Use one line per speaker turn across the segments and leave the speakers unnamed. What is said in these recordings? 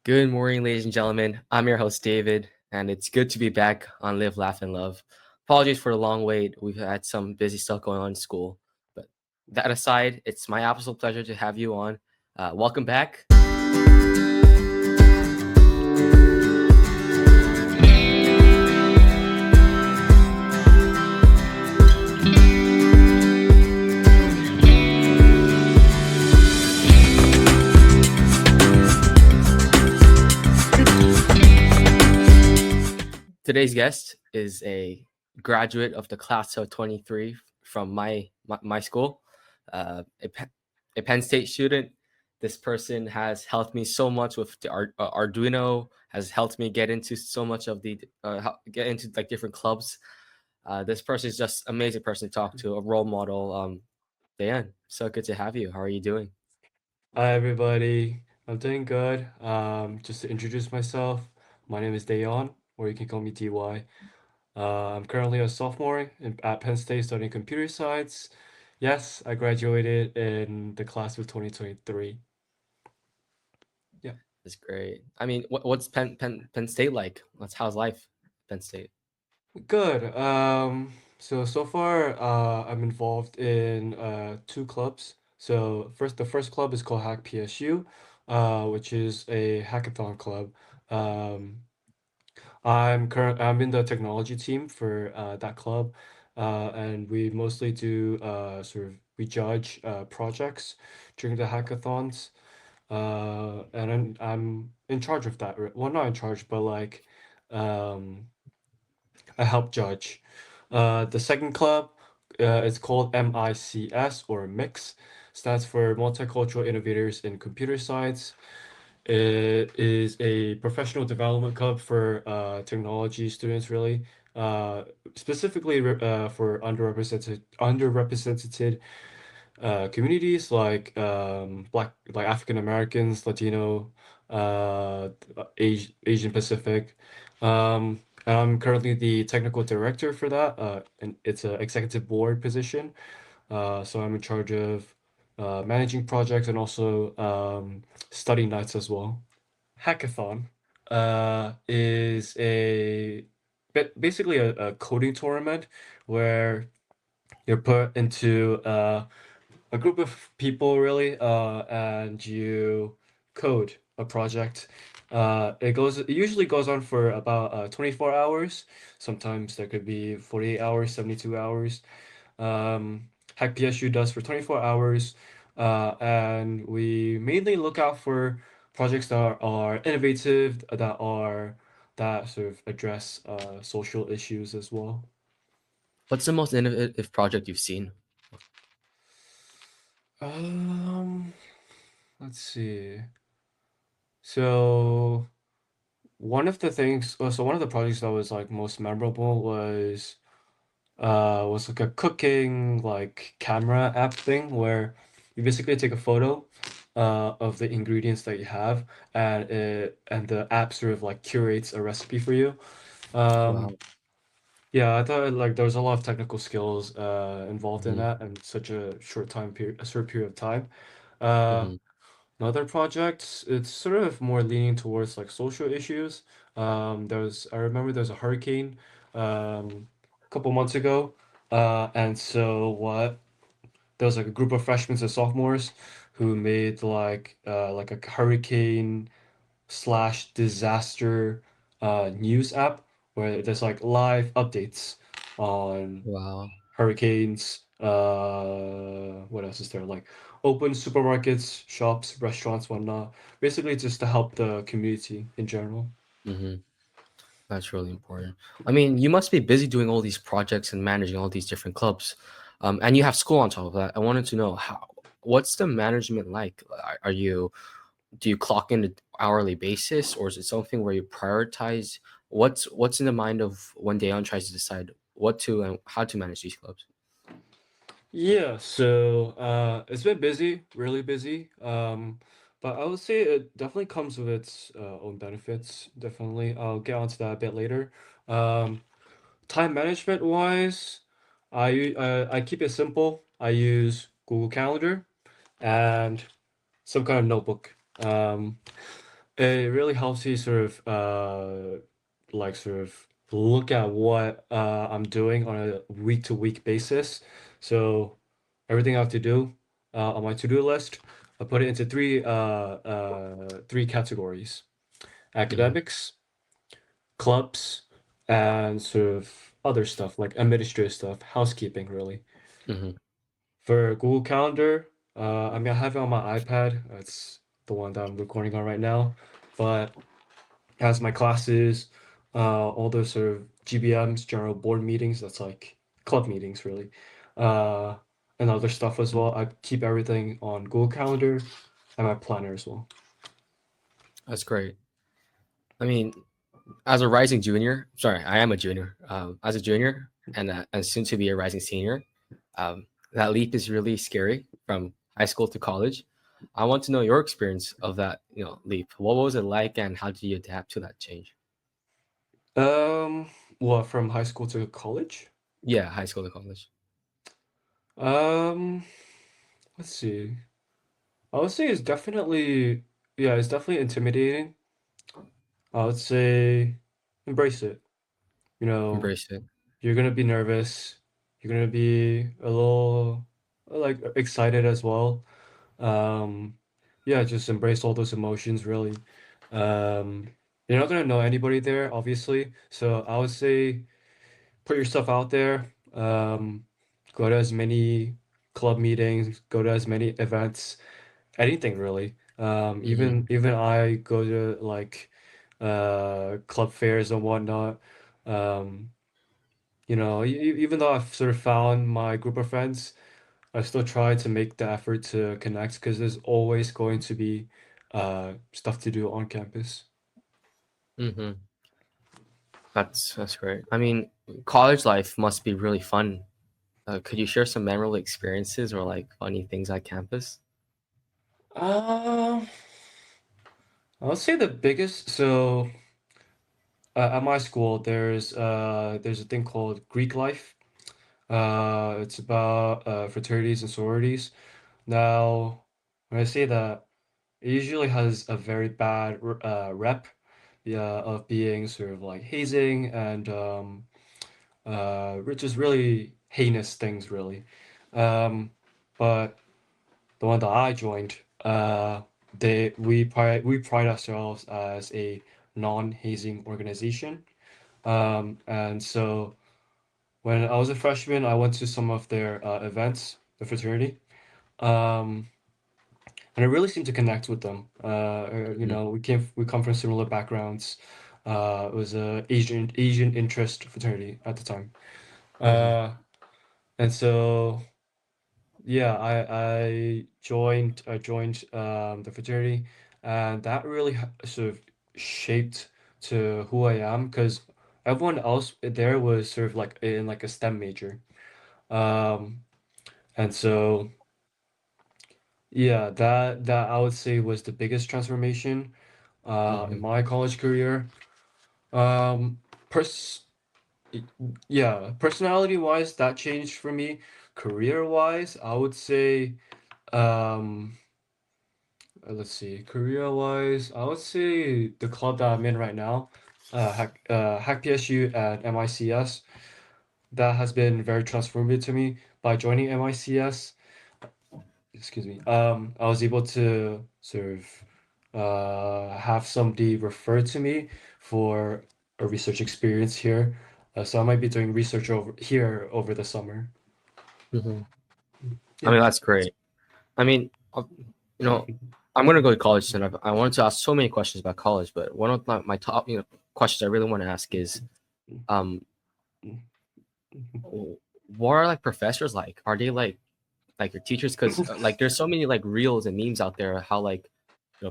Good morning, ladies and gentlemen. I'm your host, David, and it's good to be back on Live, Laugh, and Love. Apologies for the long wait. We've had some busy stuff going on in school. But that aside, it's my absolute pleasure to have you on. Welcome back. Today's guest is a graduate of the class of 23 from my school, a Penn State student. This person has helped me so much with the Arduino, has helped me get into so much of get into like different clubs. This person is just amazing person to talk to, a role model. Daeyeon, so good to have you. How are you doing?
Hi everybody, I'm doing good. Just to introduce myself, my name is Daeyeon, or you can call me DY. I'm currently a sophomore at Penn State studying computer science. Yes, I graduated in the class of 2023. Yeah,
That's great. I mean, what's Penn State like? What's how's life, Penn State?
good. So far, I'm involved in two clubs. The first club is called Hack PSU, which is a hackathon club. Um, I'm in the technology team for that club, and we mostly do we judge projects during the hackathons, and I'm in charge of that. Well, not in charge, but like um, I help judge. The second club is called MICS or MIX, stands for Multicultural Innovators in Computer Science. It is a professional development club for technology students, really, uh, specifically for underrepresented communities like African Americans, Latino, Asian Pacific. And I'm currently the technical director for that, and it's an executive board position. So I'm in charge of managing projects and also study nights as well. Hackathon is basically a coding tournament where you're put into a group of people really and you code a project. It usually goes on for about 24 hours. Sometimes there could be 48 hours, 72 hours. Hack PSU does for 24 hours, and we mainly look out for projects that are innovative, that sort of address social issues as well.
What's the most innovative project you've seen?
Um, let's see. So one of the projects that was like most memorable was like a cooking like camera app thing where you basically take a photo of the ingredients that you have and the app sort of like curates a recipe for you. Um,
Wow.
yeah, I thought like there was a lot of technical skills involved in
Hmm.
that and such a short period of time. Uh,
Hmm.
Another project, it's sort of more leaning towards like social issues. I remember there was a hurricane a couple months ago, and so what? There was like a group of freshmen and sophomores who made like a hurricane slash disaster news app where there's like live updates on
Wow.
hurricanes. What else is there? Like open supermarkets, shops, restaurants, whatnot. Basically, just to help the community in general.
Hmm. That's really important. I mean, you must be busy doing all these projects and managing all these different clubs, and you have school on top of that. I wanted to know what's the management like? Do you clock in an hourly basis, or is it something where you prioritize? What's in the mind of when Daeon tries to decide what to and how to manage these clubs?
Yeah, so it's been busy, really busy. But I would say it definitely comes with its own benefits. Definitely, I'll get onto that a bit later. Um, Time management wise, I keep it simple. I use Google Calendar and some kind of notebook. It really helps you sort of like sort of look at what I'm doing on a week to week basis. So everything I have to do on my to-do list, I put it into three categories:
Hmm.
academics, clubs, and sort of other stuff like administrative stuff, housekeeping really.
Hmm.
For Google Calendar, I mean I have it on my iPad. It's the one that I'm recording on right now, but as my classes, all those sort of GBMs, general board meetings, that's like club meetings really, uh, and other stuff as well. I keep everything on Google Calendar and my planner as well.
That's great. I mean, as a rising junior, sorry, I am a junior. As a junior and soon to be a rising senior, that leap is really scary from high school to college. I want to know your experience of that, leap. What was it like, and how did you adapt to that change?
Um, what from high school to college?
Yeah, high school to college.
Um, let's see. I would say it's definitely intimidating. I would say embrace it. You know,
Embrace it.
you're gonna be nervous. You're gonna be a little like excited as well. Um, yeah, just embrace all those emotions really. Um, you're not gonna know anybody there, obviously. So I would say put yourself out there. Go to as many club meetings, go to as many events, anything really.
Hmm.
Even I go to like club fairs and whatnot. Um, even though I've sort of found my group of friends, I still try to make the effort to connect because there's always going to be stuff to do on campus.
Hmm. That's great. I mean, college life must be really fun. Could you share some memorable experiences or like funny things at campus?
Um, I would say the biggest. So at my school, there's a thing called Greek life. It's about fraternities and sororities. Now, when I say that, it usually has a very bad rep, yeah, of being sort of like hazing and which is really heinous things, really. Um, but the one that I joined, we pride ourselves as a non-hazing organization. And so when I was a freshman, I went to some of their events, the fraternity. Um, and I really seemed to connect with them. We come from similar backgrounds. It was a Asian interest fraternity at the time.
Hmm.
Uh, and so yeah, I joined the fraternity, and that really sort of shaped to who I am because everyone else there was sort of like in like a STEM major. Um, and so yeah, that I would say was the biggest transformation in
Hmm.
my college career. Um, pers yeah, personality wise, that changed for me. Career wise, I would say. Um, let's see. Career wise, I would say the club that I'm in right now, Hack PSU and MICS, that has been very transformative to me. By joining MICS, excuse me, I was able to sort of have somebody refer to me for a research experience here. So I might be doing research over here over the summer.
Hmm. I
Yeah.
mean, that's great. I mean, you know, I'm gonna go to college soon. I wanted to ask so many questions about college, but one of my top, questions I really want to ask is, um, what are like professors like? Are they like your teachers? Because like, there's so many like reels and memes out there how like,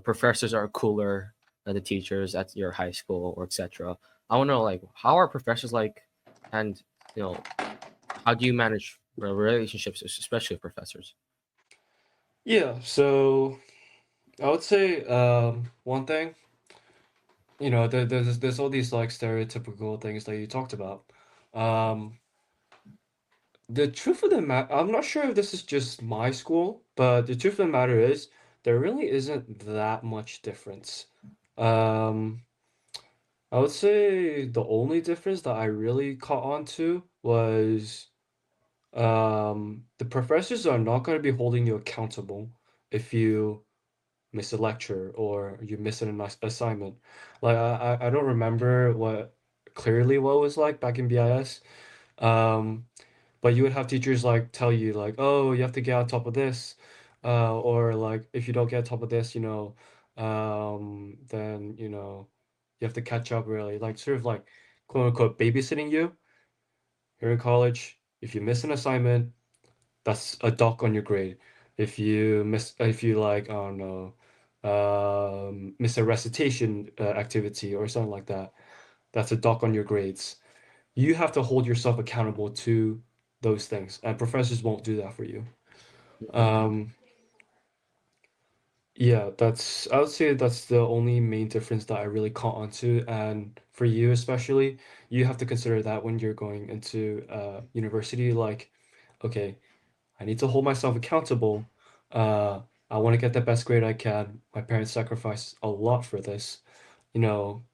professors are cooler than the teachers at your high school or etc. I want to know like how are professors like, and you know, how do you manage relationships, especially with professors?
Yeah, so I would say one thing, there's all these like stereotypical things that you talked about. Um, the truth of the matter, I'm not sure if this is just my school, but the truth of the matter is there really isn't that much difference. Um, I would say the only difference that I really caught on to was the professors are not going to be holding you accountable if you miss a lecture or you miss an assignment. Like I don't remember what clearly what it was like back in BIS. Um, but you would have teachers like tell you like, oh, you have to get on top of this, or like if you don't get on top of this, then you have to catch up really, like sort of like quote unquote babysitting you here in college. If you miss an assignment, that's a dock on your grade. If you like, I don't know, miss a recitation activity or something like that, that's a dock on your grades. You have to hold yourself accountable to those things, and professors won't do that for you.
Mhm.
Um, yeah, I would say that's the only main difference that I really caught onto. And for you especially, you have to consider that when you're going into university, like, okay, I need to hold myself accountable. Uh, I want to get the best grade I can. My parents sacrificed a lot for this, you know,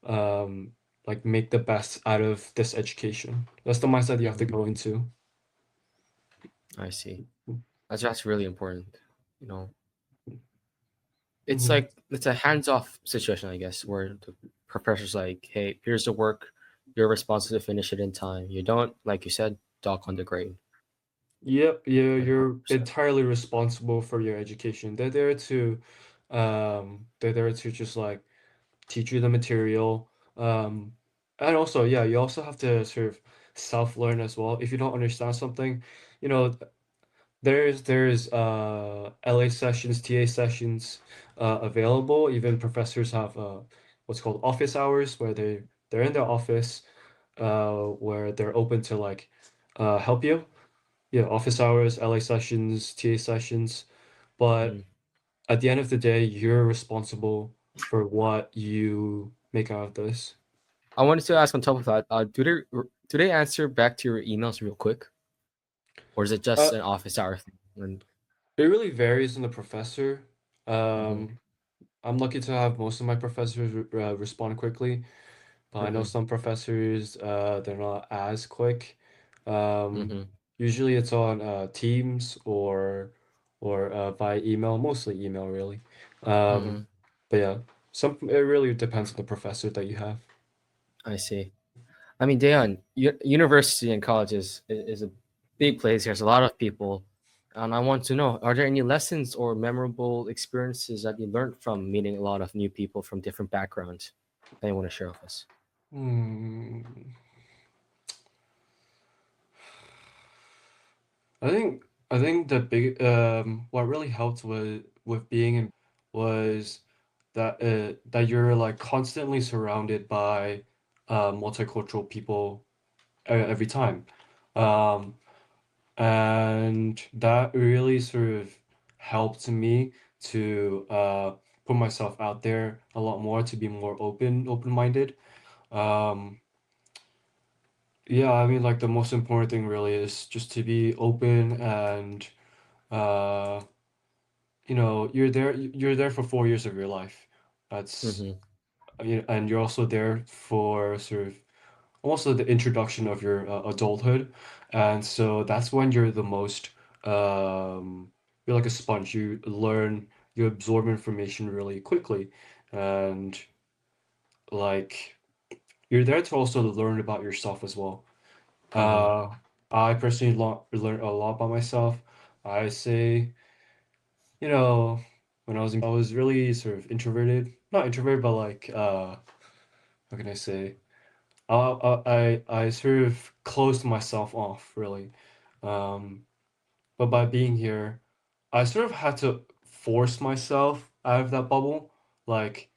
um, like make the best out of this education. That's the mindset you have to
Mhm.
go into.
I see. That's really important. You know, it's
Mhm.
like it's a hands-off situation, I guess, where the professor's like, "Hey, here's the work. You're responsible to finish it in time. You don't, like you said, dock on the grade."
Yep, yeah, you're
100%.
entirely responsible for your education. They're there to just like teach you the material. And also, yeah, you also have to sort of self-learn as well. If you don't understand something, you know, there's LA sessions, TA sessions available. Even professors have what's called office hours where they're in their office where they're open to like help you. Yeah, office hours, LA sessions, TA sessions. But
Mhm.
at the end of the day, you're responsible for what you make out of this.
I wanted to ask on top of that, do they answer back to your emails real quick, or is it just
Uh,
an office hour thing? And
it really varies on the professor.
mm-hmm,
Um, I'm lucky to have most of my professors respond quickly, but I know
mm-hmm,
some professors they're not as quick. Um,
mm-hmm,
Usually it's on Teams or by email, mostly email really.
mm-hmm.
But yeah, some it really depends on the professor that you have.
I see. I mean, Daeyeon, university and college is a big place. There's a lot of people, and I want to know: are there any lessons or memorable experiences that you learned from meeting a lot of new people from different backgrounds that you want to share with us?
Hmm. I think the big what really helped with being in was that you're like constantly surrounded by multicultural people every time. Um, and that really sort of helped me to put myself out there a lot more to be more open-minded. Um, yeah, I mean like the most important thing really is just to be open and uh you're there for 4 years of your life. That's
Mm-hmm,
and you're also there for sort of also the introduction of your adulthood, and so that's when you're the most you're like a sponge. You learn, you absorb information really quickly, and like you're there to also learn about yourself as well.
mm-hmm,
Uh, I personally learned a lot about myself. I say. When I was really sort of introverted. Not introverted, but like how can I say? I sort of closed myself off really. Um, but by being here, I sort of had to force myself out of that bubble. Like,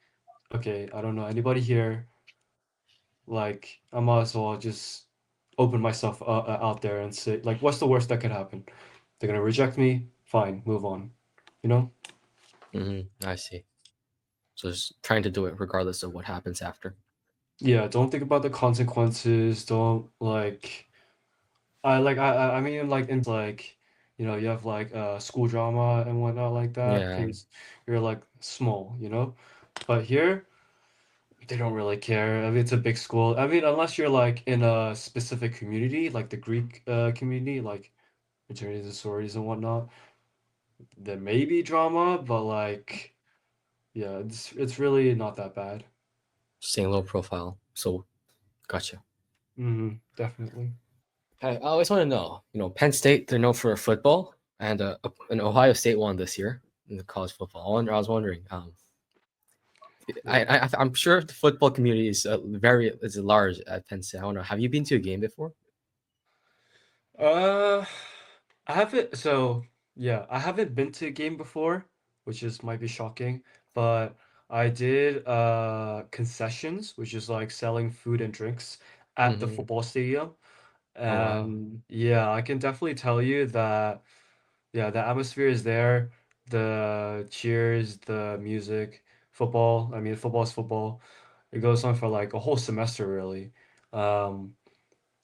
okay, I don't know anybody here. Like, I might as well just open myself out there and say, like, what's the worst that could happen? They're gonna reject me. Fine, move on. You know?
mm-hmm. I see. So just trying to do it regardless of what happens after.
Yeah, don't think about the consequences. Don't like I mean like in like you have like school drama and whatnot like that
Yeah.
because you're like small, you know? But here, they don't really care. I mean, it's a big school. I mean, unless you're like in a specific community, like the Greek community, like fraternities and sororities and whatnot, there may be drama, but like, yeah, it's really not that bad.
Staying low profile. So gotcha.
Definitely.
I always want to know, Penn State, they're known for football, and Ohio State won this year in the college football. I was wondering,
Yeah.
I'm sure the football community is large at Penn State. I don't know. Have you been to a game before?
Uh, I haven't. So yeah, I haven't been to a game before, which is might be shocking, but I did concessions, which is like selling food and drinks at the
Hmm.
football stadium.
Oh wow,
And yeah, I can definitely tell you that yeah, the atmosphere is there, the cheers, the music, football. I mean, football is football. It goes on for like a whole semester, really. Um,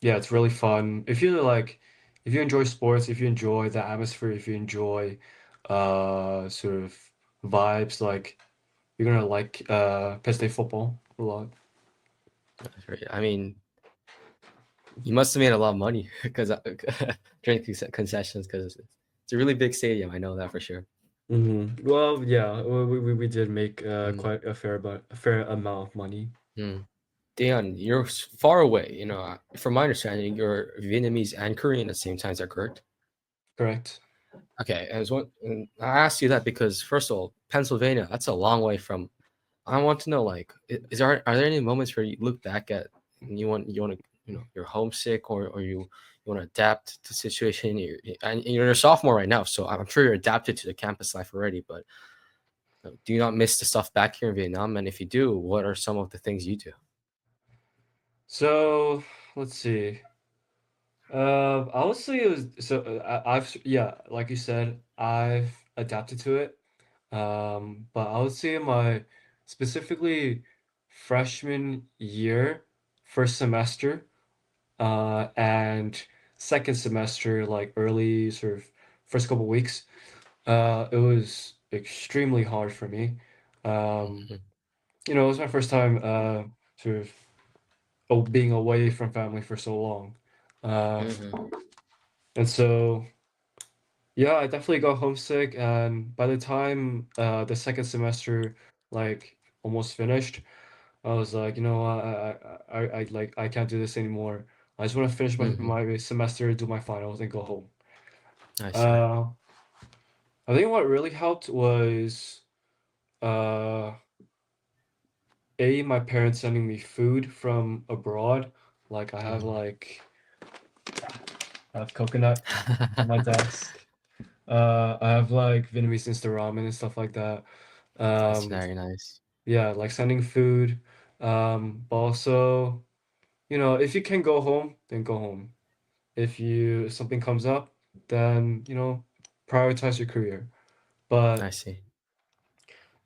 yeah, it's really fun. If you enjoy sports, if you enjoy the atmosphere, if you enjoy sort of vibes, like you're gonna like Penn State football a lot.
that's great. I mean, you must have made a lot of money because during concessions because it's a really big stadium. I know that for sure.
Well, yeah, we did make
Mm,
quite a fair amount of money.
mm. Daeyeon, you're far away. From my understanding, you're Vietnamese and Korean at the same time. Is that correct?
Correct.
Okay, and I asked you that because first of all, Pennsylvania, that's a long way from. I want to know, like, are there any moments where you look back at and you want to you're homesick or you want to adapt to the situation. And you're a sophomore right now, so I'm sure you're adapted to the campus life already. But do you not miss the stuff back here in Vietnam? And if you do, what are some of the things you do?
So let's see. Honestly, it was so I've yeah, like you said, I've adapted to it. But I would say my specifically freshman year, first semester, and second semester, like early sort of first couple weeks, it was extremely hard for me. Um,
Mhm,
it was my first time sort of being away from family for so long. Uh,
mhm,
and so yeah, I definitely got homesick, and by the time the second semester like almost finished, I was like, I can't do this anymore. I just want to finish
mhm.
my semester, do my finals, and go home.
I see.
Uh, I think what really helped was uh, my parents sending me food from abroad. Like
Mhm.
I have coconut on my desk. I have like Vietnamese instant ramen and stuff like that.
That's
Um,
very nice.
yeah, like sending food. But also, if you can go home, then go home. If something comes up, then, prioritize your career.
I
But
see.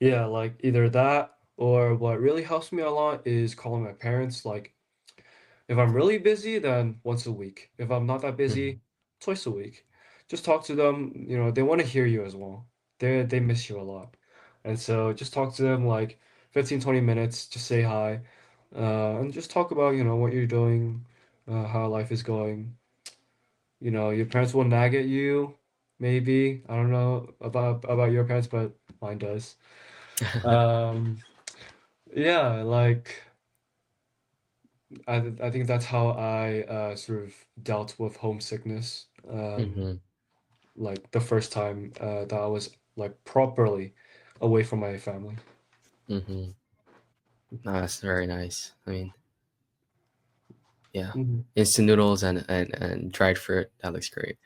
yeah, like either that or what really helps me a lot is calling my parents. Like if I'm really busy, then once a week. If I'm not that
Mhm.
busy, twice a week. Just talk to them. They want to hear you as well. They miss you a lot. And so just talk to them like 15, 20 minutes, just say hi. And just talk about, what you're doing, how life is going. Your parents will nag at you, maybe. I don't know about your parents, but mine does. Um, yeah, like I think that's how I sort of dealt with homesickness.
Mhm,
Like the first time that I was like properly away from my family.
mhm. No, that's very nice. I mean, yeah,
Mhm.
instant noodles and dried fruit. That looks great.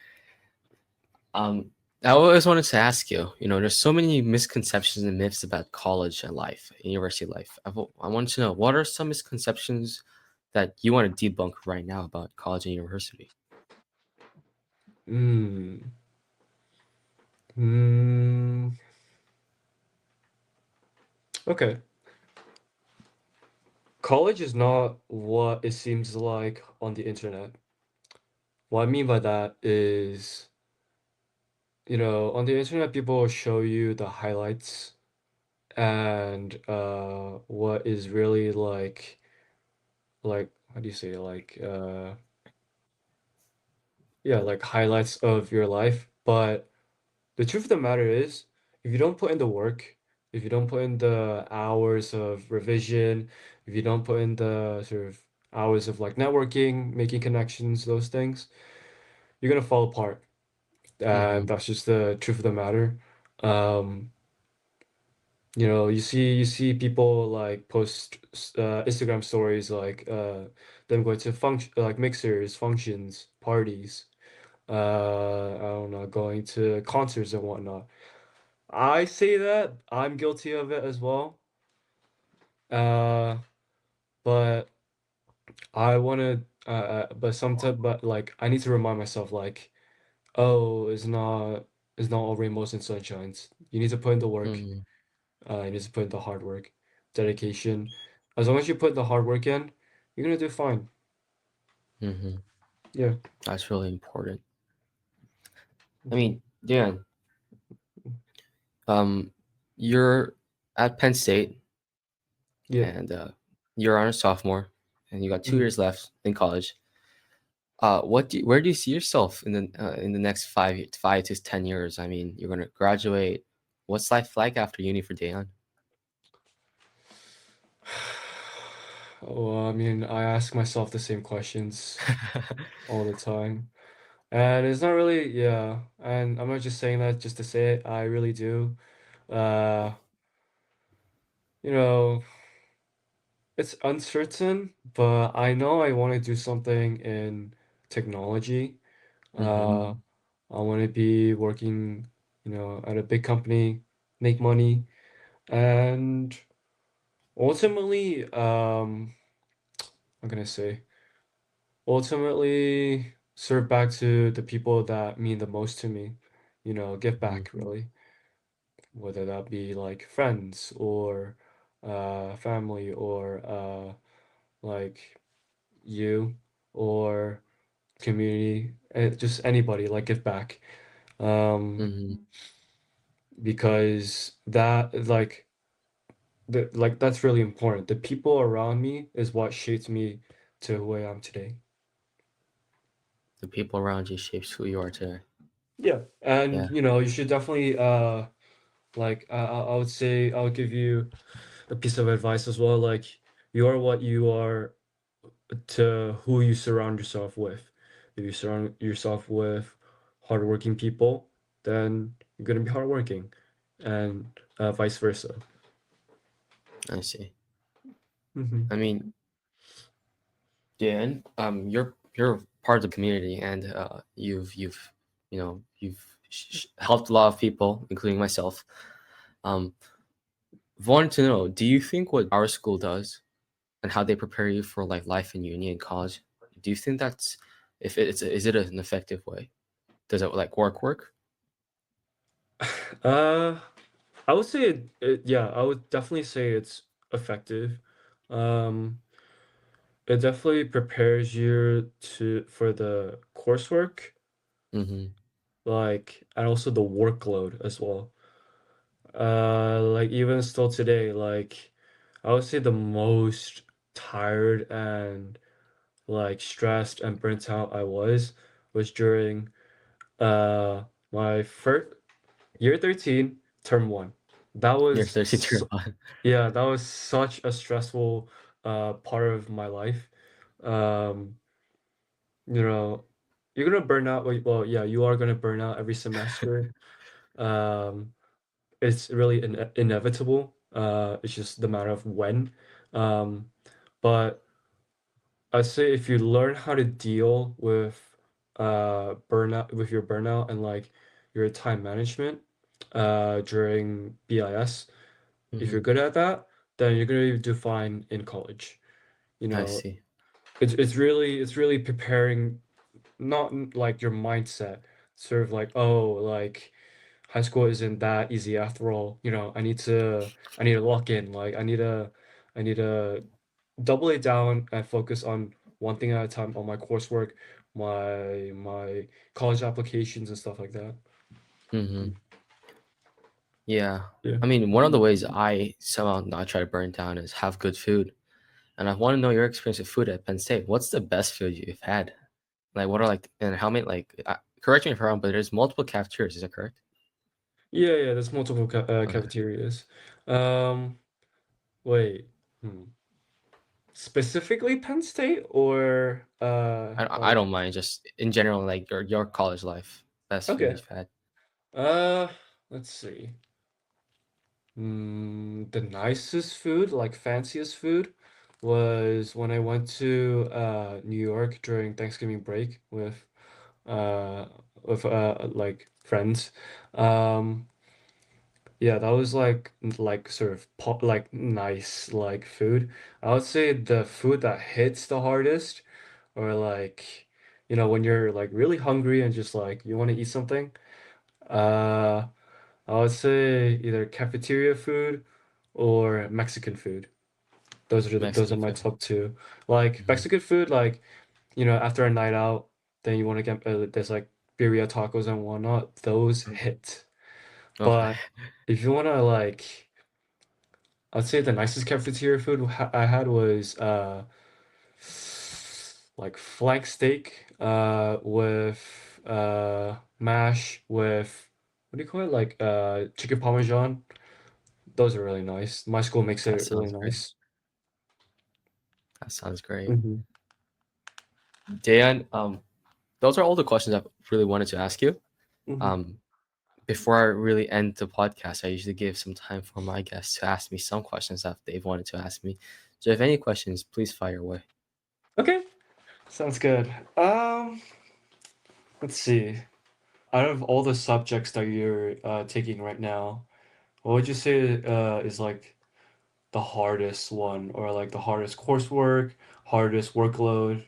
Um, I always wanted to ask you. There's so many misconceptions and myths about college and life, university life. I want to know what are some misconceptions that you want to debunk right now about college and university.
Mm. Mm. Okay. College is not what it seems like on the internet. What I mean by that is, on the internet, people will show you the highlights and what is really like how do you say, yeah, like highlights of your life. But the truth of the matter is, if you don't put in the work, if you don't put in the hours of revision, if you don't put in the sort of hours of like networking, making connections, those things, you're gonna fall apart. And
Mm-hmm.
that's just the truth of the matter. Um, you see people like post Instagram stories like them going to function like mixers, functions, parties, I don't know, going to concerts and whatnot. I say that I'm guilty of it as well. Uh, but I want but sometimes, but like I need to remind myself like, oh, it's not all rainbows and sunshines. You need to put in the work.
Mm-hmm.
You need to put in the hard work, dedication. As long as you put the hard work in, you're gonna do fine.
Mm-hmm.
Yeah.
That's really important. I
Mhm.
mean, Dan, um, you're at Penn State,
Yeah.
and you're on a sophomore, and you got two
Mhm.
years left in college. Where do you see yourself in the next 5 to 10 years? I mean, you're gonna graduate. What's life like after uni for Daeyeon?
Well, I mean, I ask myself the same questions all the time. And it's not really, yeah. And I'm not just saying that just to say it. I really do. Uh, you know, it's uncertain, but I know I want to do something in technology.
Mm-hmm.
Uh, I want to be working, at a big company, make money, and ultimately, I'm gonna say, ultimately serve back to the people that mean the most to me. Give back,
Mm-hmm.
really. Whether that be like friends or family or like you or community, just anybody, like give back. Um,
Mm-hmm.
because that's really important. The people around me is what shaped me to who I am today.
The people around you shapes who you are today.
Yeah, and
Yeah.
you should definitely like I would say I would give you a piece of advice as well. Like you are what you are to who you surround yourself with. If you surround yourself with hardworking people, then you're gonna be hardworking, and vice versa.
I see.
Hmm.
I mean, Dan, you're part of the community, and you've helped a lot of people, including myself. Um, wanted to know, do you think what our school does and how they prepare you for like life in uni and college, do you think that's if it's is it an effective way? Does it like work?
Uh, I would say yeah, I would definitely say it's effective. Um, it definitely prepares you for the coursework,
Mm-hmm.
and also the workload as well. Like even still today, like I would say the most tired and like stressed and burnt out I was during uh my first year 13, term 1. That
You're
was
32.
yeah, that was such a stressful part of my life. Um, you know, you're gonna burn out. Well, yeah, you are gonna burn out every semester. Um, it's really inevitable. It's just the matter of when. Um, but I'd say if you learn how to deal with burnout with your burnout and like your time management during BIS, if
Mm-hmm.
you're good at that, then you're gonna do fine in college. You
I
know,
see.
it's really preparing not like your mindset, sort of like, oh, like high school isn't that easy after all. I need to lock in. Like I need to double it down and focus on one thing at a time on my coursework, my college applications and stuff like that.
Mm-hmm. Yeah.
Yeah.
I mean, one of the ways I somehow not try to burn down is have good food. And I want to know your experience with food at Penn State. What's the best food you've had? Like, what are like, and how many, like, correct me if I'm wrong, but there's multiple cafeterias. Is that correct?
Yeah, yeah, there's multiple
Okay.
cafeterias. Um, wait. Hmm. Specifically Penn State or
I
like
don't mind, just in general, like your college life, best food
okay.
you've had.
Uh, let's see. The nicest food, like fanciest food, was when I went to New York during Thanksgiving break uh like friends. Um yeah, that was like sort of pop like nice like food. I would say the food that hits the hardest or like when you're like really hungry and just like you want to eat something. Uh I would say either cafeteria food or Mexican food. Those are
Mexican
my
food.
top two. Like
Hmm.
Mexican food, like after a night out, then you want to get there's like birria tacos and whatnot. Those hit.
Okay.
But if you want to like, I'd say the nicest cafeteria food I had was like flank steak with mash with what do you call it? Like chicken parmesan. Those are really nice. My school makes
That
it really
sounds great.
nice.
That sounds great.
Hmm.
Dan, those are all the questions I've really wanted to ask you.
Hmm.
Um, before I really end the podcast, I usually give some time for my guests to ask me some questions that they've wanted to ask me. So if any questions, please fire away.
Okay, sounds good. Let's see. Out of all the subjects that you're taking right now, what would you say is like the hardest one or like the hardest coursework, hardest workload?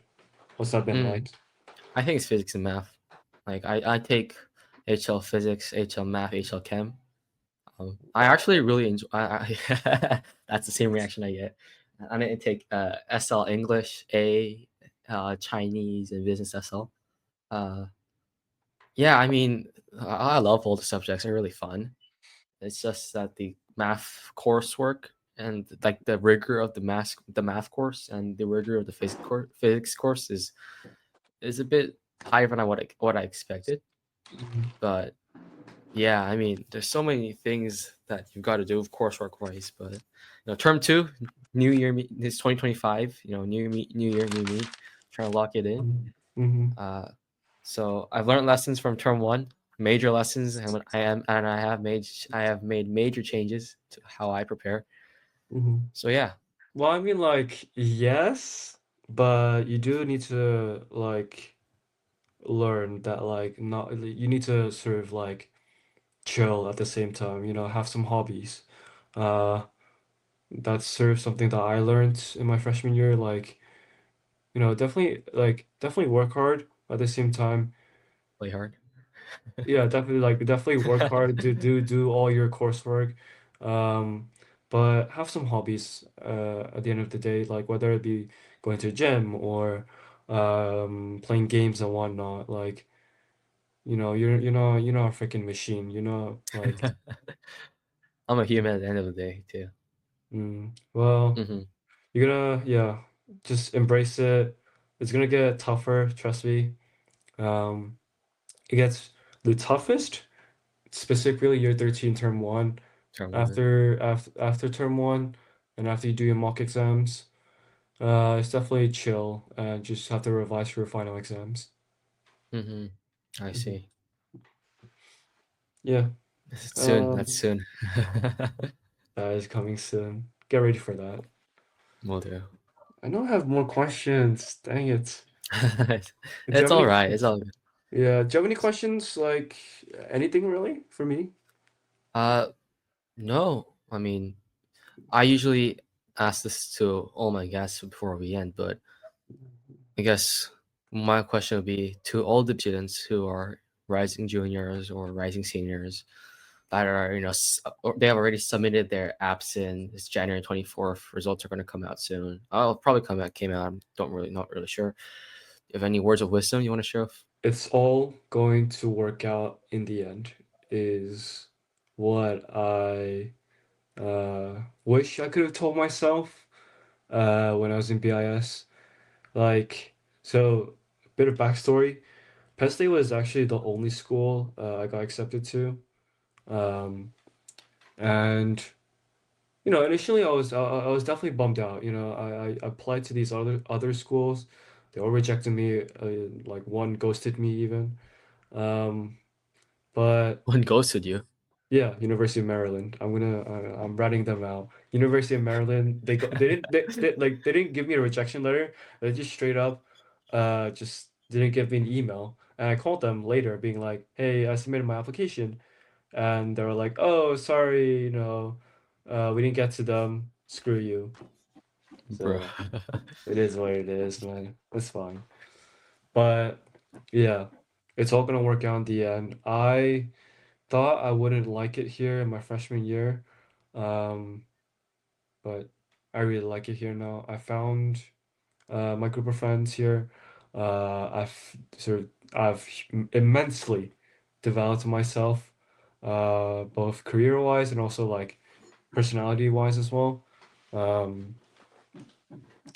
What's that been
Mm,
like?
I think it's physics and math. Like I take HL physics, HL math, HL chem. I actually really enjoy. That's the same reaction I get. I didn't take SL English, A, Chinese, and business SL. Uh, yeah, I mean, I love all the subjects. They're really fun. It's just that the math coursework and like the math course and the rigor of the physics course is a bit higher than what I expected.
Mhm.
But yeah, I mean, there's so many things that you've got to do, coursework wise. But term two, new year, this 2025. New year, new me. Trying to lock it in.
Mhm. Mhm.
Uh, so I've learned lessons from term one, major lessons, and I have made major changes to how I prepare.
Mhm.
So yeah,
Well, I mean, like, yes, but you do need to like learn that like not you need to sort of like chill at the same time, have some hobbies. Uh, that's sort of something that I learned in my freshman year. Like, definitely work hard at the same time.
play hard.
Yeah, definitely work hard to do all your coursework. Um, but have some hobbies at the end of the day, like whether it be going to gym or playing games and whatnot. Like, you're not a freaking machine, like
I'm a human at the end of the day too.
well,
Hmm.
you're gonna yeah, just embrace it. It's gonna get tougher, trust me. Um, it gets the toughest, specifically year 13, term one.
Term one.
After term one, and after you do your mock exams, it's definitely chill and just have to revise for your final exams.
Hmm. I
Mhm.
see.
Yeah,
Soon. That's
um,
soon.
that is coming soon. Get ready for that.
Will do.
I don't have more questions. Dang it. Do you
It's
have
all
any?
right. It's all good.
Yeah, do you have any questions? Like anything really for me?
Uh, no. I mean, I usually ask this to all my guests before we end, but I guess my question would be to all the students who are rising juniors or rising seniors that are, or they have already submitted their apps in. It's January 24th. Results are going to come out soon. I'll probably came out. Not really sure. You have any words of wisdom you want to share?
It's all going to work out in the end, is what I wish I could have told myself when I was in BIS. Like, so a bit of backstory. Penn State was actually the only school I got accepted to. Um, and initially I was definitely bummed out. I applied to these other schools. They all rejected me. Like one ghosted me even. Um, but
One ghosted you.
yeah, University of Maryland. I'm ratting them out. University of Maryland. They didn't give me a rejection letter. They just straight up just didn't give me an email. And I called them later being like, "Hey, I submitted my application." And they were like, "Oh, sorry, we didn't get to them. Screw you."
Bro.
So it is what it is, man. It's fine. But yeah, it's all gonna work out in the end. I thought I wouldn't like it here in my freshman year, um, but I really like it here now. I found my group of friends here. I've immensely developed myself, both career-wise and also like personality-wise as well. Um,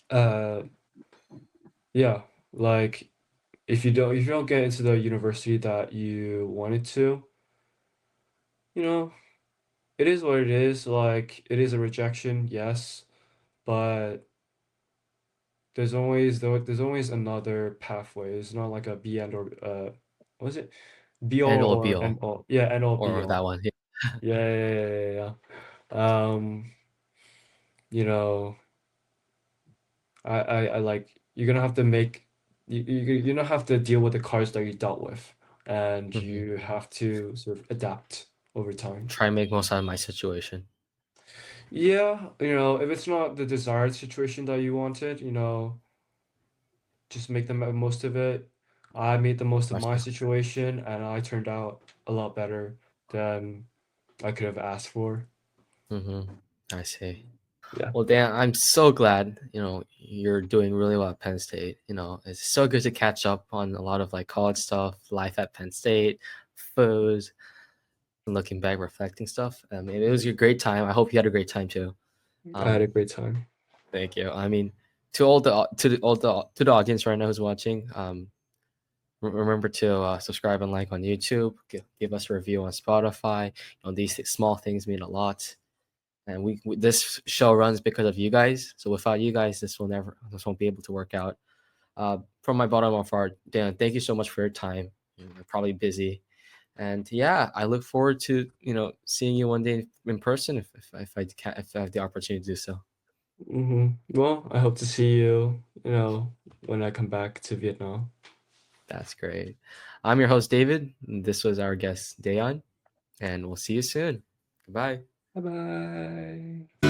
uh, yeah, like if you don't get into the university that you wanted to, you know, it is what it is. Like it is a rejection, yes, but there's always another pathway. It's not like a be and or what is it? Be all
End all be
or
all.
end all. Yeah, end all be
Or that
all.
one.
Yeah, yeah, yeah, yeah, yeah. You know, I like you're gonna have to make you don't have to deal with the cards that you dealt with, and
Mhm.
you have to sort of adapt over time.
Try and make most out of my situation.
Yeah, if it's not the desired situation that you wanted, just make the most of it. I made the most of my
Gotcha.
situation, and I turned out a lot better than I could have asked for.
Mm-hmm. I see.
Yeah.
Well, Dan, I'm so glad, you're doing really well at Penn State. It's so good to catch up on a lot of like college stuff, life at Penn State, food, and looking back, reflecting stuff. It was a great time. I hope you had a great time too.
I had
Um,
a great time.
Thank you. To the audience right now who's watching, remember to subscribe and like on YouTube. Give us a review on Spotify. These small things mean a lot. And this show runs because of you guys. So without you guys, this won't be able to work out. From my bottom of heart, Dan, thank you so much for your time. You're probably busy, and yeah, I look forward to seeing you one day in person if I have the opportunity to do so.
Well, I hope to see you, when I come back to Vietnam.
That's great. I'm your host, David. And this was our guest, Daeyeon, and we'll see you soon. Goodbye.
Bye bye.